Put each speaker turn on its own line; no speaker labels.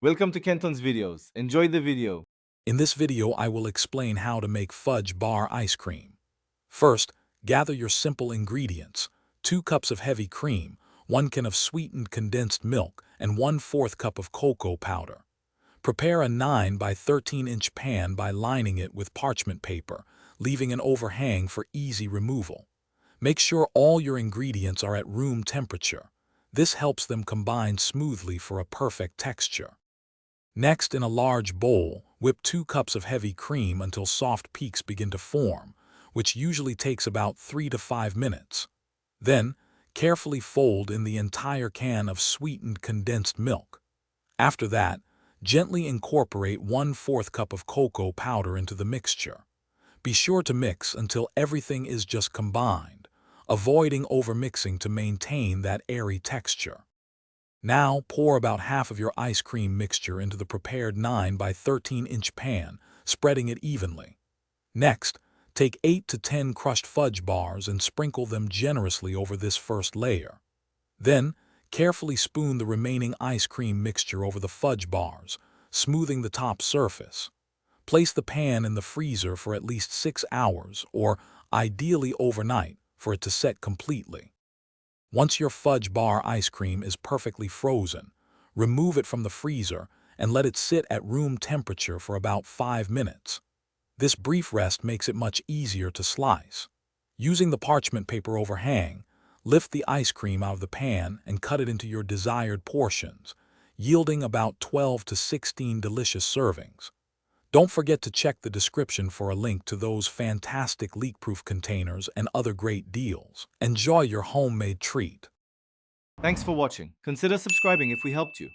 Welcome to Kenton's videos. Enjoy the video.
In this video, I will explain how to make Fudgee Bar ice cream. First, gather your simple ingredients: 2 cups of heavy cream, 1 can of sweetened condensed milk, and 1/4 cup of cocoa powder. Prepare a 9 by 13-inch pan by lining it with parchment paper, leaving an overhang for easy removal. Make sure all your ingredients are at room temperature. This helps them combine smoothly for a perfect texture. Next, in a large bowl, whip 2 cups of heavy cream until soft peaks begin to form, which usually takes about 3 to 5 minutes. Then, carefully fold in the entire can of sweetened condensed milk. After that, gently incorporate 1/4 cup of cocoa powder into the mixture. Be sure to mix until everything is just combined, avoiding overmixing to maintain that airy texture. Now pour about half of your ice cream mixture into the prepared 9 by 13-inch pan, spreading it evenly. Next, take 8 to 10 crushed fudge bars and sprinkle them generously over this first layer. Then, carefully spoon the remaining ice cream mixture over the fudge bars, smoothing the top surface. Place the pan in the freezer for at least 6 hours, or ideally overnight, for it to set completely. Once your fudge bar ice cream is perfectly frozen, remove it from the freezer and let it sit at room temperature for about 5 minutes. This brief rest makes it much easier to slice. Using the parchment paper overhang, lift the ice cream out of the pan and cut it into your desired portions, yielding about 12 to 16 delicious servings. Don't forget to check the description for a link to those fantastic leak-proof containers and other great deals. Enjoy your homemade treat.
Thanks for watching. Consider subscribing if we helped you.